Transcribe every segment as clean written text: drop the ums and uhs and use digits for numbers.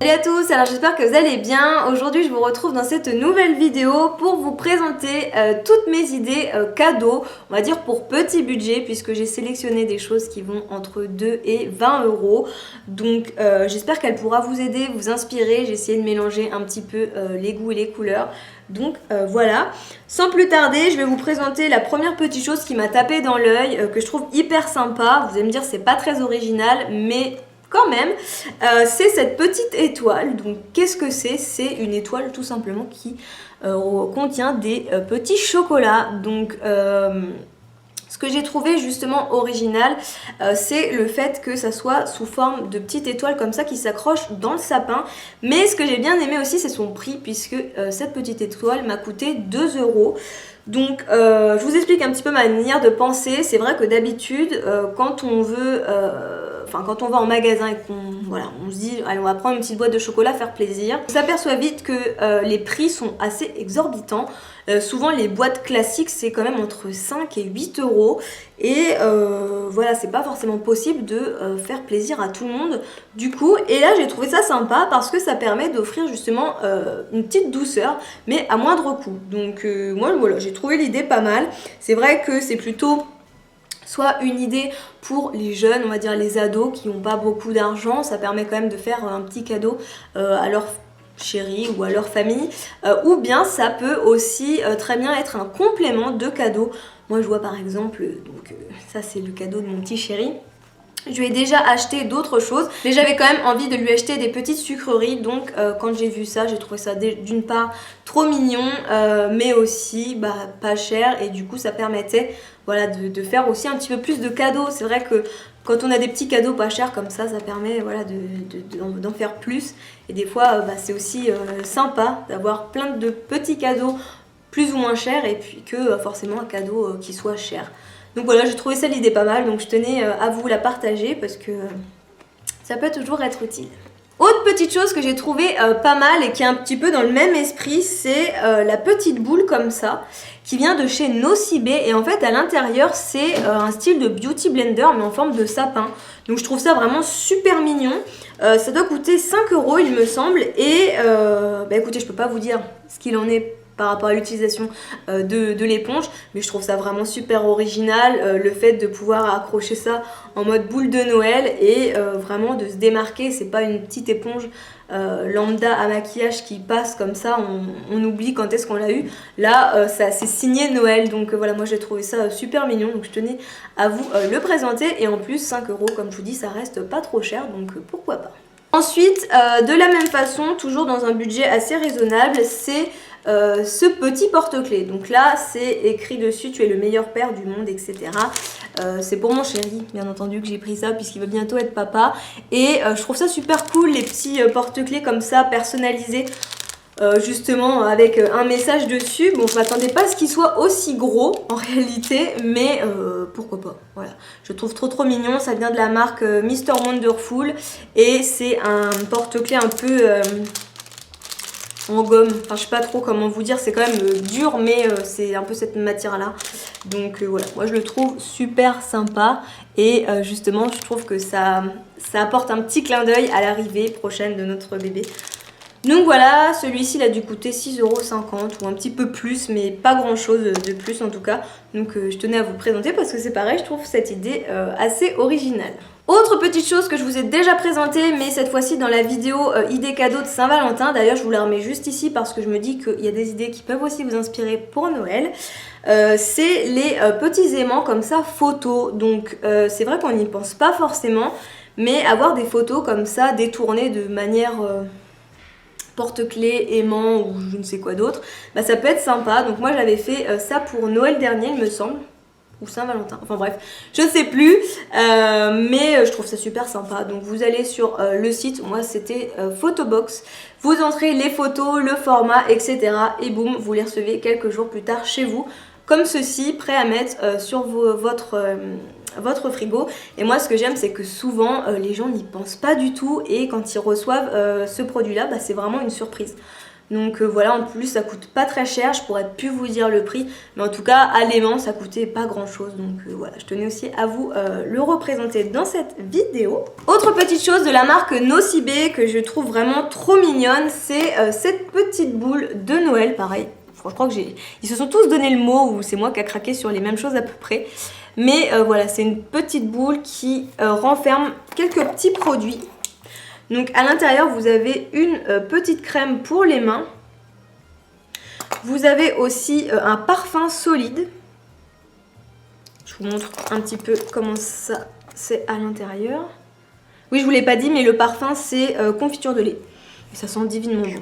Salut à tous, alors j'espère que vous allez bien. Aujourd'hui je vous retrouve dans cette nouvelle vidéo pour vous présenter toutes mes idées cadeaux, on va dire pour petit budget, puisque j'ai sélectionné des choses qui vont entre 2 et 20 euros. Donc j'espère qu'elle pourra vous aider, vous inspirer. J'ai essayé de mélanger un petit peu les goûts et les couleurs. Donc voilà, sans plus tarder, je vais vous présenter la première petite chose qui m'a tapé dans l'œil, que je trouve hyper sympa. Vous allez me dire c'est pas très original, mais quand même, c'est cette petite étoile. Donc qu'est-ce que c'est? C'est une étoile tout simplement qui contient des petits chocolats. Donc ce que j'ai trouvé justement original, c'est le fait que ça soit sous forme de petites étoiles comme ça qui s'accrochent dans le sapin. Mais ce que j'ai bien aimé aussi, c'est son prix, puisque cette petite étoile m'a coûté 2 euros. Donc je vous explique un petit peu ma manière de penser. C'est vrai que d'habitude, quand on veut... quand on va en magasin et on se dit allez, on va prendre une petite boîte de chocolat, faire plaisir, on s'aperçoit vite que les prix sont assez exorbitants. Souvent les boîtes classiques c'est quand même entre 5 et 8 euros et voilà, c'est pas forcément possible de faire plaisir à tout le monde du coup. Et là j'ai trouvé ça sympa parce que ça permet d'offrir justement une petite douceur mais à moindre coût. Donc moi voilà, j'ai trouvé l'idée pas mal. C'est vrai que c'est plutôt soit une idée pour les jeunes, on va dire les ados qui n'ont pas beaucoup d'argent, ça permet quand même de faire un petit cadeau à leur chérie ou à leur famille, ou bien ça peut aussi très bien être un complément de cadeau. Moi je vois par exemple, ça c'est le cadeau de mon petit chéri. Je lui ai déjà acheté d'autres choses, mais j'avais quand même envie de lui acheter des petites sucreries. Donc quand j'ai vu ça, j'ai trouvé ça d'une part trop mignon, mais aussi pas cher. Et du coup ça permettait voilà, de faire aussi un petit peu plus de cadeaux. C'est vrai que quand on a des petits cadeaux pas chers comme ça permet voilà, d'en faire plus. Et des fois c'est aussi sympa d'avoir plein de petits cadeaux plus ou moins chers et puis que forcément un cadeau qui soit cher. Donc voilà, j'ai trouvé ça l'idée pas mal, donc je tenais à vous la partager parce que ça peut toujours être utile. Autre petite chose que j'ai trouvé pas mal et qui est un petit peu dans le même esprit, c'est la petite boule comme ça qui vient de chez Nocibé, et en fait à l'intérieur c'est un style de beauty blender mais en forme de sapin. Donc je trouve ça vraiment super mignon. Ça doit coûter 5 euros il me semble, et écoutez, je peux pas vous dire ce qu'il en est par rapport à l'utilisation de l'éponge, mais je trouve ça vraiment super original, le fait de pouvoir accrocher ça en mode boule de Noël et vraiment de se démarquer. C'est pas une petite éponge lambda à maquillage qui passe comme ça, on oublie quand est-ce qu'on l'a eu. Là c'est signé Noël, donc voilà, moi j'ai trouvé ça super mignon, donc je tenais à vous le présenter. Et en plus 5 euros comme je vous dis, ça reste pas trop cher, donc pourquoi pas. Ensuite de la même façon, toujours dans un budget assez raisonnable, c'est ce petit porte-clés. Donc là c'est écrit dessus tu es le meilleur père du monde, etc. C'est pour mon chéri bien entendu que j'ai pris ça puisqu'il va bientôt être papa, et je trouve ça super cool les petits porte-clés comme ça personnalisés, justement avec un message dessus. Bon, je m'attendais pas à ce qu'il soit aussi gros en réalité, mais pourquoi pas, voilà. Je trouve trop mignon, ça vient de la marque Mr Wonderful et c'est un porte-clés un peu en gomme, enfin je sais pas trop comment vous dire, c'est quand même dur mais c'est un peu cette matière là. Donc voilà, moi je le trouve super sympa et justement je trouve que ça apporte un petit clin d'œil à l'arrivée prochaine de notre bébé. Donc voilà, celui-ci il a dû coûter 6,50 € ou un petit peu plus, mais pas grand chose de plus en tout cas. Donc je tenais à vous le présenter parce que c'est pareil, je trouve cette idée assez originale. Autre petite chose que je vous ai déjà présentée, mais cette fois-ci dans la vidéo idée cadeau de Saint-Valentin. D'ailleurs je vous la remets juste ici parce que je me dis qu'il y a des idées qui peuvent aussi vous inspirer pour Noël. C'est les petits aimants comme ça photos. Donc c'est vrai qu'on n'y pense pas forcément, mais avoir des photos comme ça détournées de manière... porte-clés, aimant ou je ne sais quoi d'autre, ça peut être sympa. Donc moi j'avais fait ça pour Noël dernier il me semble, ou Saint-Valentin, enfin bref, je ne sais plus, mais je trouve ça super sympa. Donc vous allez sur le site, moi c'était Photobox, vous entrez les photos, le format, etc. et boum, vous les recevez quelques jours plus tard chez vous, comme ceci, prêt à mettre sur votre frigo. Et moi ce que j'aime c'est que souvent les gens n'y pensent pas du tout, et quand ils reçoivent ce produit là c'est vraiment une surprise. Donc voilà, en plus ça coûte pas très cher, je pourrais plus vous dire le prix, mais en tout cas à l'aimant ça coûtait pas grand chose, donc voilà, je tenais aussi à vous le représenter dans cette vidéo. Autre petite chose de la marque Nocibé que je trouve vraiment trop mignonne, c'est cette petite boule de Noël, pareil. Je crois que ils se sont tous donné le mot, ou c'est moi qui a craqué sur les mêmes choses à peu près. Mais voilà, c'est une petite boule qui renferme quelques petits produits. Donc à l'intérieur, vous avez une petite crème pour les mains. Vous avez aussi un parfum solide. Je vous montre un petit peu comment ça c'est à l'intérieur. Oui, je vous l'ai pas dit, mais le parfum c'est confiture de lait. Et ça sent divinement bon.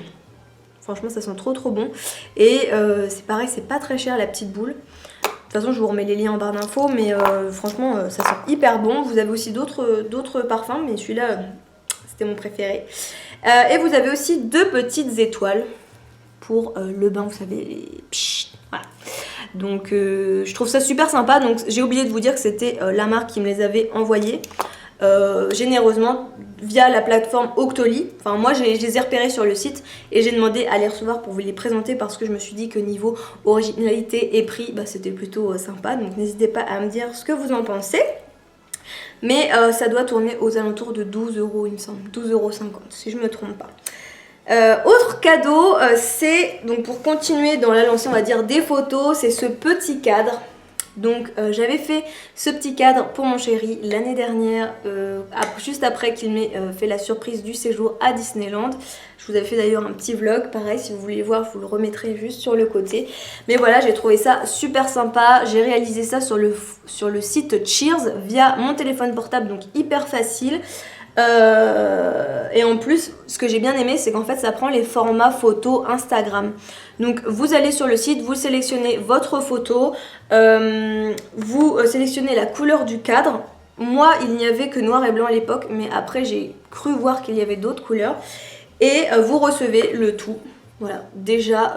Franchement, ça sent trop bon. Et c'est pareil, c'est pas très cher la petite boule. De toute façon, je vous remets les liens en barre d'infos, mais franchement, ça sent hyper bon. Vous avez aussi d'autres parfums, mais celui-là, c'était mon préféré. Et vous avez aussi 2 petites étoiles pour le bain, vous savez, voilà. Donc, je trouve ça super sympa. Donc, j'ai oublié de vous dire que c'était la marque qui me les avait envoyées. Généreusement via la plateforme Octoly. Enfin moi je les ai repérés sur le site et j'ai demandé à les recevoir pour vous les présenter parce que je me suis dit que niveau originalité et prix bah, c'était plutôt sympa, donc n'hésitez pas à me dire ce que vous en pensez. Mais ça doit tourner aux alentours de 12 € il me semble, 12,50 € si je me trompe pas. Autre cadeau, c'est donc pour continuer dans la lancée on va dire des photos, c'est ce petit cadre. Donc j'avais fait ce petit cadre pour mon chéri l'année dernière, juste après qu'il m'ait fait la surprise du séjour à Disneyland. Je vous avais fait d'ailleurs un petit vlog, pareil si vous voulez voir, je vous le remettrai juste sur le côté. Mais voilà, j'ai trouvé ça super sympa, j'ai réalisé ça sur le site Cheers via mon téléphone portable, donc hyper facile. Et en plus, ce que j'ai bien aimé, c'est qu'en fait ça prend les formats photos Instagram. Donc vous allez sur le site, vous sélectionnez votre photo, vous sélectionnez la couleur du cadre. Moi il n'y avait que noir et blanc à l'époque, mais après j'ai cru voir qu'il y avait d'autres couleurs. Et vous recevez le tout, voilà, déjà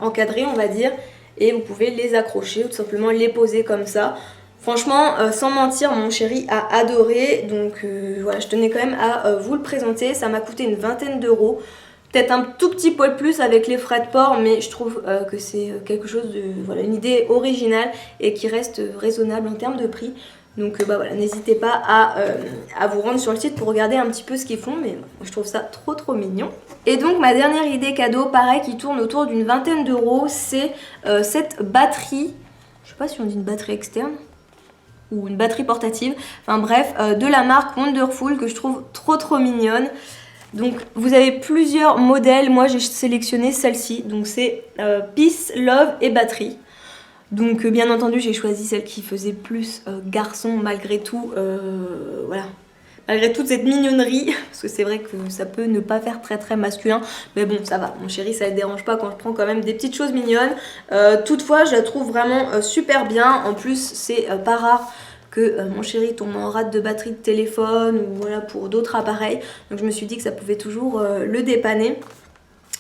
encadré on va dire. Et vous pouvez les accrocher ou tout simplement les poser comme ça. Franchement, sans mentir, mon chéri a adoré, donc voilà, je tenais quand même à vous le présenter. Ça m'a coûté une vingtaine d'euros, peut-être un tout petit poil plus avec les frais de port, mais je trouve que c'est quelque chose de, voilà, une idée originale et qui reste raisonnable en termes de prix. Donc bah voilà, n'hésitez pas à vous rendre sur le site pour regarder un petit peu ce qu'ils font, mais je trouve ça trop mignon. Et donc ma dernière idée cadeau, pareil, qui tourne autour d'une vingtaine d'euros, c'est cette batterie, je sais pas si on dit une batterie externe ou une batterie portative, enfin bref, de la marque Wonderful que je trouve trop mignonne. Donc vous avez plusieurs modèles, moi j'ai sélectionné celle-ci, donc c'est Peace, Love et Batterie. Donc bien entendu j'ai choisi celle qui faisait plus garçon malgré tout, voilà. Malgré toute cette mignonnerie, parce que c'est vrai que ça peut ne pas faire très masculin, mais bon ça va, mon chéri ça ne dérange pas quand je prends quand même des petites choses mignonnes. Toutefois je la trouve vraiment super bien, en plus c'est pas rare que mon chéri tombe en rate de batterie de téléphone ou voilà pour d'autres appareils, donc je me suis dit que ça pouvait toujours le dépanner.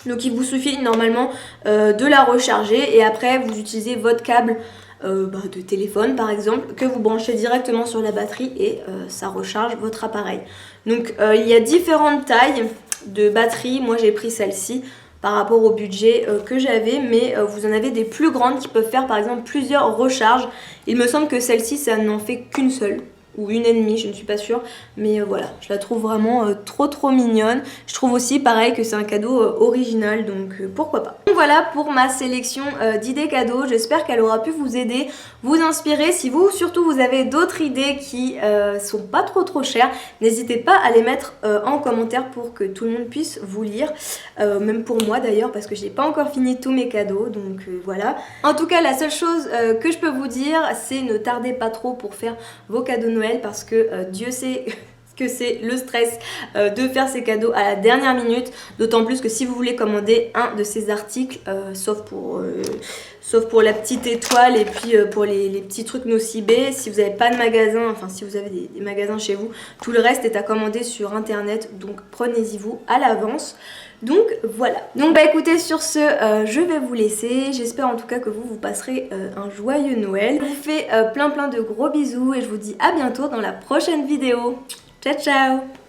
Donc il vous suffit normalement de la recharger et après vous utilisez votre câble de téléphone par exemple que vous branchez directement sur la batterie et ça recharge votre appareil. Donc il y a différentes tailles de batterie, moi j'ai pris celle-ci par rapport au budget que j'avais, mais vous en avez des plus grandes qui peuvent faire par exemple plusieurs recharges. Il me semble que celle-ci ça n'en fait qu'une seule ou une et demie, je ne suis pas sûre, mais voilà, je la trouve vraiment trop mignonne. Je trouve aussi pareil que c'est un cadeau original, donc pourquoi pas. Donc voilà pour ma sélection d'idées cadeaux, j'espère qu'elle aura pu vous aider, vous inspirer. Si vous surtout vous avez d'autres idées qui sont pas trop chères, n'hésitez pas à les mettre en commentaire pour que tout le monde puisse vous lire, même pour moi d'ailleurs parce que j'ai pas encore fini tous mes cadeaux, donc voilà. En tout cas la seule chose que je peux vous dire, c'est ne tardez pas trop pour faire vos cadeaux de Noël, parce que Dieu sait que c'est le stress de faire ces cadeaux à la dernière minute, d'autant plus que si vous voulez commander un de ces articles, sauf pour la petite étoile et puis pour les petits trucs Nocibé, si vous n'avez pas de magasin, enfin si vous avez des magasins chez vous, tout le reste est à commander sur internet, donc prenez-y vous à l'avance. Donc voilà. Donc bah écoutez, sur ce, je vais vous laisser. J'espère en tout cas que vous passerez un joyeux Noël. Je vous fais plein de gros bisous et je vous dis à bientôt dans la prochaine vidéo. Ciao ciao.